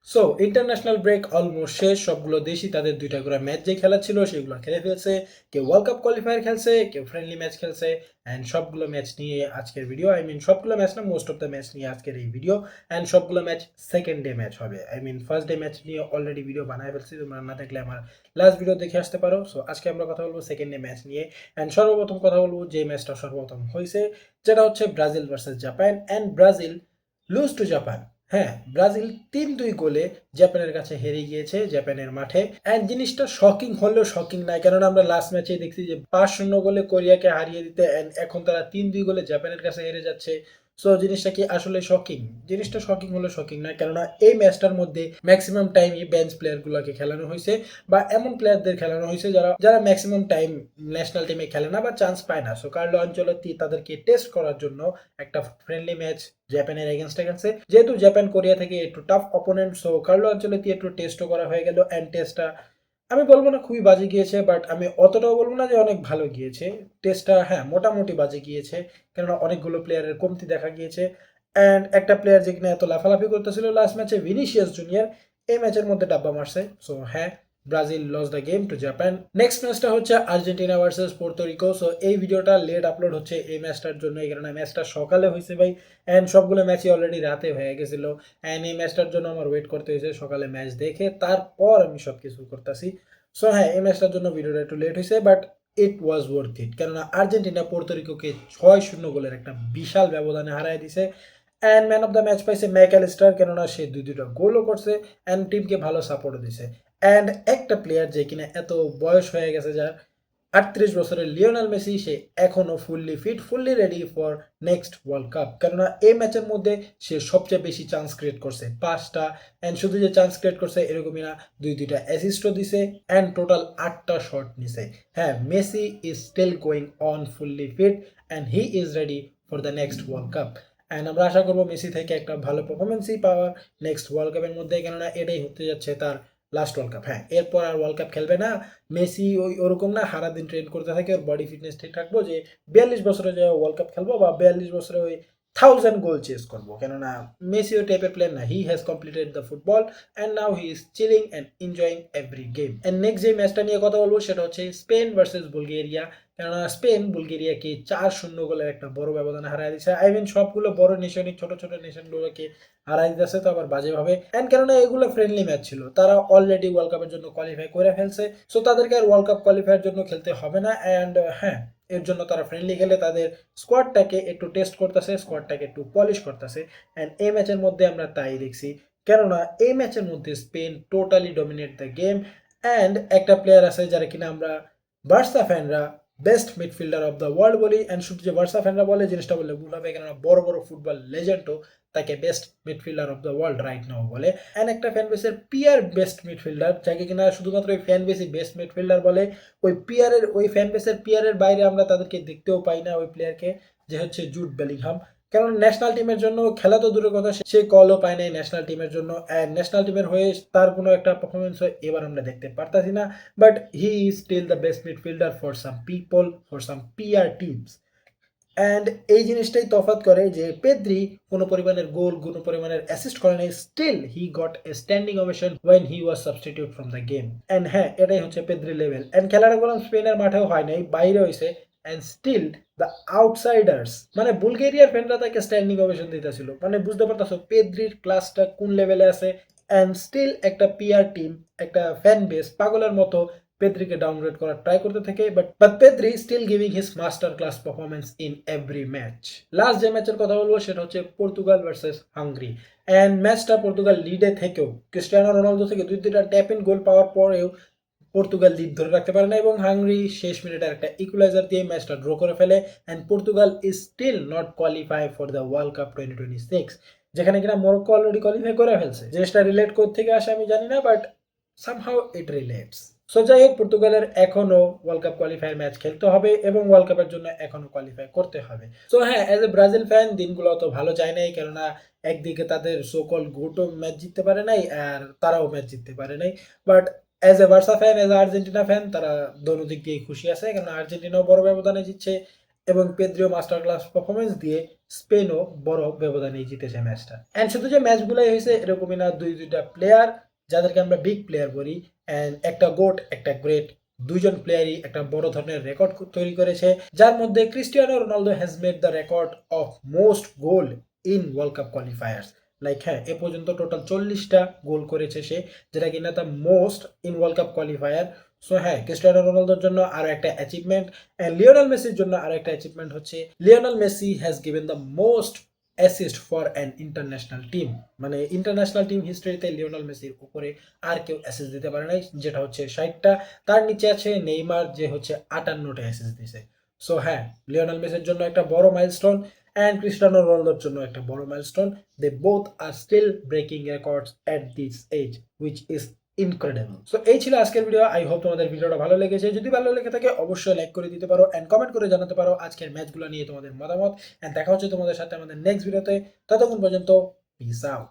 So international break almost শেষ। সবগুলো দেশই তাদের 2টা করে ম্যাচ যে খেলা ছিল সেগুলো খেলে ফেলছে। কেউ ওয়ার্ল্ড কাপ কোয়ালিফায়ার খেলছে, কেউ ফ্রেন্ডলি ম্যাচ খেলছে। অ্যান্ড সবগুলো ম্যাচ নিয়ে আজকের ভিডিও, সবগুলো ম্যাচ না, মোস্ট অফ দ্য ম্যাচ নিয়ে আজকের এই ভিডিও। অ্যান্ড সবগুলো ম্যাচ সেকেন্ড ডে ম্যাচ হবে। ফার্স্ট ডে ম্যাচ নিয়ে অলরেডি ভিডিও বানায় ফেলছি, তোমরা না দেখলে আমার লাস্ট ভিডিও দেখে আসতে পারো। সো আজকে আমরা কথা বলবো সেকেন্ড ডে ম্যাচ নিয়ে। অ্যান্ড সর্বপ্রথম কথা বলবো যে ম্যাচটা সর্বপ্রথম হয়েছে, যেটা হচ্ছে Brazil versus Japan. And Brazil lose to Japan. হ্যাঁ, ব্রাজিল 3-2 গোলে জাপানের কাছে হেরে গিয়েছে জাপানের মাঠে। অ্যান্ড জিনিসটা শকিং হলেও শকিং নাই, কারণ আমরা লাস্ট ম্যাচে দেখছি যে 5-0 গোলে কোরিয়াকে হারিয়ে দিতে, অ্যান্ড এখন তারা 3-2 গোলে জাপানের কাছে হেরে যাচ্ছে। সো জিনিসটা কি আসলে শকিং? জিনিসটা শকিং হলে শকিং নয়, কেননা এই ম্যাচটার মধ্যে ম্যাক্সিমাম টাইমই বেঞ্চ প্লেয়ারগুলোকে খেলানো হয়েছে, বা এমন প্লেয়ারদের খেলানো হয়েছে যারা যারা ম্যাক্সিমাম টাইম ন্যাশনাল টিমে খেলে না বা চান্স পায় না। সো কার্লো আনচেলত্তি তাদেরকে টেস্ট করার জন্য একটা ফ্রেন্ডলি ম্যাচ জাপানের এগেনস্টে খেলছে। যেহেতু জাপান কোরিয়া থেকে একটু tough opponent, so Carlo Ancelotti একটু টেস্টও করা হয়ে গেল। অ্যান্ড টেস্টটা আমি বলবো না খুবই বাজে গিয়েছে, বাট আমি অতটাও বলবো না যে অনেক ভালো গিয়েছে। টেস্টটা হ্যাঁ মোটামুটি বাজে গিয়েছে, কেননা অনেকগুলো প্লেয়ারের কমতি দেখা গিয়েছে। অ্যান্ড একটা প্লেয়ার যে কিনা এত লাফালাফি করতেছিল লাস্ট ম্যাচে, ভিনিসিয়াস জুনিয়র, এই ম্যাচের মধ্যে ডাব্বা মারছে। সো হ্যাঁ, Brazil lost the game to Japan. Next ম্যাচটা হচ্ছে আর্জেন্টিনা ভার্সেস পোর্তোরিকো। সো এই ভিডিওটা লেট আপলোড হচ্ছে এই ম্যাচটার জন্য, এই কারণে ম্যাচটা সকালে হয়েছে ভাই। অ্যান্ড সবগুলো ম্যাচই অলরেডি রাতে হয়ে গেছিল। অ্যান্ড এই ম্যাচটার জন্য আমার ওয়েট করতে হয়েছে সকালে ম্যাচ দেখে, তারপর আমি সব কিছু করতেছি। সো হ্যাঁ, এই ম্যাচটার জন্য ভিডিওটা একটু লেট হয়েছে, but it was worth it, কেননা আর্জেন্টিনা পোর্তোরিকোকে 6-0 গোলের একটা বিশাল ব্যবধানে হারাই দিছে। And man of the match পাইছে ম্যাকঅ্যালিস্টার, কেননা সে দুইটা গোলও করছে অ্যান্ড টিমকে ভালো সাপোর্টও দিছে। অ্যান্ড একটা প্লেয়ার যে কিনা এত বয়স হয়ে গেছে, যার 38 বছরের লিওনেল মেসি, সে এখনো fully fit, fully ready for next world cup. কেননা এই ম্যাচের মধ্যে সে সবচেয়ে বেশি চান্স ক্রিয়েট করছে 5টা। অ্যান্ড শুধু যে চান্স ক্রিয়েট করছে এরকমই না, দুইটা অ্যাসিস্টও দিছে অ্যান্ড টোটাল 8টা শট নিছে। হ্যাঁ, Messi is still going on fully fit and he is ready for the next world cup. And আমরা আশা করবো মেসি থেকে একটা ভালো পারফরমেন্সই পাওয়ার নেক্সট ওয়ার্ল্ড কাপের মধ্যে, কেননা এটাই হতে যাচ্ছে তার লাস্ট ওয়ার্ল্ড কাপ। হ্যাঁ, এরপর আর ওয়ার্ল্ড কাপ খেলবে না মেসি। ওরকম না সারাদিন ট্রেন করতে থাকে, ওর বডি ফিটনেস ঠিক রাখবো যে 42 বছরে যে ওয়ার্ল্ড কাপ খেলবো, বা 42 বছরে ওই 1000 গোল চেস করবো। কেননা মেসি ওই টাইপের প্লেয়ার না, he has completed the football and now he is chilling and enjoying every game. And next যে ম্যাচটা নিয়ে কথা বলবো সেটা হচ্ছে স্পেন ভার্সেস বুলগেরিয়া। কেননা স্পেন বুলগেরিয়াকে 4-0 গোলের একটা বড় ব্যবধানে হারাই দিচ্ছে। সবগুলো বড় নেশনই ছোট ছোট নেশনগুলোকে হারাই দিতেছে, তো আবার বাজেভাবে। অ্যান্ড কেননা এগুলো ফ্রেন্ডলি ম্যাচ ছিল, তারা অলরেডি ওয়ার্ল্ড কাপের জন্য কোয়ালিফাই করে ফেলছে। সো তাদেরকে আর ওয়ার্ল্ড কাপ কোয়ালিফাইয়ের জন্য খেলতে হবে না। অ্যান্ড হ্যাঁ, এর জন্য তারা ফ্রেন্ডলি খেলে তাদের স্কোয়াডটাকে একটু টেস্ট করতেছে, স্কোয়াডটাকে একটু পলিশ করতেছে। অ্যান্ড এই ম্যাচের মধ্যে আমরা তাই দেখছি, কেননা এই ম্যাচের মধ্যে Spain totally dominate the game. And একটা প্লেয়ার আছে যারা কিনা আমরা বার্সা ফ্যানরা best midfielder of the world বলি। অ্যান্ড শুধু যে বার্সা ফ্যানরা বলে জিনিসটা বললে ভুল হবে, কেননা বড় বড় ফুটবল লেজেন্ডও তাকে best midfielder of the world right now বলে। অ্যান্ড একটা ফ্যান বেসের পিয়ার বেস্ট মিডফিল্ডার, যাকে কিনা শুধুমাত্র ওই ফ্যান বেসই বেস্ট মিডফিল্ডার বলে। ওই ফ্যান বেসের পিয়ারের বাইরে আমরা তাদেরকে দেখতেও পাই না ওই প্লেয়ারকে, যে হচ্ছে জুড বেলিংহাম। কারণ ন্যাশনাল টিমের জন্য খেলা তো দূরের কথা, সে কলও পায় নাই ন্যাশনাল টিমের জন্য। ন্যাশনাল টিমের হয়ে তার কোনো একটা পারফরমেন্স এবার আমরা দেখতে পারতাছি না। But he is still the best midfielder for some people, for some PR teams. And এই জিনিসটাই তফাৎ করে যে পেদ্রি কোনো পরিমাণের গোল, কোনো পরিমাণের অ্যাসিস্ট করে নাই, still he got a standing ovation when he was substitute from the game. And হ্যাঁ, এটাই হচ্ছে পেদ্রি লেভেল। অ্যান্ড খেলাটা কোনো স্পেনের মাঠেও হয় নাই, বাইরে হয়েছে। অ্যান্ড স্টিল দ্য আউটসাইডার্স, মানে বুলগেরিয়ার ফ্যানরা তাকে স্ট্যান্ডিং ওভেশন দিতেছিল। মানে বুঝতে পারতেছো পেদ্রির ক্লাসটা কোন লেভেলে আছে। অ্যান্ড স্টিল একটা পিআর টিম, একটা ফ্যান বেস পাগলের মতো পেদ্রিকে ডাউনগ্রেড করার ট্রাই করতে থাকে, but Pedri still giving his master class performance in every match. Last যে ম্যাচের কথা বলবো সেটা হচ্ছে পর্তুগাল ভার্সেস হাঙ্গরি। অ্যান্ড ম্যাচটা পর্তুগাল লিডে থেকেও, ক্রিস্টিয়ানো রোনালদো থেকে দুইটা ট্যাপ ইন গোল পাওয়ার পরেও পর্তুগাল লিড ধরে রাখতে পারে না, এবং হাঙ্গরি শেষ মিনিটে একটা ইকুয়ালাইজার দিয়ে ম্যাচটা ড্র করে ফেলে। And Portugal is still not qualify for the world cup 2026, যেখানে কিনা মরক্কো অলরেডি কোয়ালিফাই করে ফেলছে। জিনিসটা রিলেট কোথা থেকে আসে আমি জানি না, but somehow it relates. So যাই হোক, পর্তুগালের এখনো ওয়ার্ল্ড কাপ কোয়ালিফায়ার ম্যাচ খেলতে হবে এবং ওয়ার্ল্ড কাপের জন্য এখনো কোয়ালিফাই করতে হবে। সো হ্যাঁ, অ্যাজ এ ব্রাজিল ফ্যান দিনগুলো তো ভালো যায় নাই, কেননা একদিকে তাদের সোকল গোটো ম্যাচ জিততে পারে নাই আর তারাও ম্যাচ জিততে পারে নাই। But as a Barca fan, as a Argentina fan, তারা দোনো দিক দিয়েই খুশি আছে, কেননা আর্জেন্টিনাও বড় ব্যবধানে জিতছে এবং পেদ্রিও মাস্টার ক্লাস পারফরমেন্স দিয়ে স্পেনও বড় ব্যবধানেই জিতেছে ম্যাচটা। অ্যান্ড শুধু যে ম্যাচগুলোই হয়েছে এরকমই না, দুইটা প্লেয়ার যাদেরকে আমরা বিগ প্লেয়ার বলি, অ্যান্ড একটা গোট একটা গ্রেট, দুইজন প্লেয়ারই একটা বড় ধরনের রেকর্ড তৈরি করেছে, যার মধ্যে Cristiano Ronaldo has made the record of most goal in world cup qualifiers. Like হ্যাঁ, এ পর্যন্ত টোটাল 40টা গোল করেছে সে, যেটা কিনা the most in world cup qualifier. So হ্যাঁ, ক্রিস্টিয়ানো রোনালদোর জন্য আরো একটা অ্যাচিভমেন্ট। অ্যান্ড লিওনেল মেসির জন্য আরো একটা অ্যাচিভমেন্ট হচ্ছে Lionel Messi has given the most assist for an international team. মানে ইন্টারন্যাশনাল টিম হিস্ট্রিতে লিওনেল মেসির উপরে আর কেউ অ্যাসিস্ট দিতে পারে নাই, যেটা হচ্ছে 60টা। তার নিচে আছে নেইমার, যে হচ্ছে 58টা অ্যাসিস্ট দিছে। সো হ্যাঁ, লিওনেল মেসির জন্য একটা বড় মাইলস্টোন, অ্যান্ড ক্রিস্টিয়ানো রোনালদোর জন্য একটা বড় milestone. They both are still breaking records at this age, which is incredible. So এই ছিল আজকের ভিডিও। আই হোপ তোমাদের ভিডিওটা ভালো লেগেছে। যদি ভালো লেগে থাকে অবশ্যই লাইক করে দিতে পারো, অ্যান্ড কমেন্ট করে জানাতে পারো আজকের ম্যাচগুলো নিয়ে তোমাদের মতামত। অ্যান্ড দেখা হচ্ছে তোমাদের সাথে আমাদের নেক্সট ভিডিওতে। ততক্ষণ পর্যন্ত পিস আউট।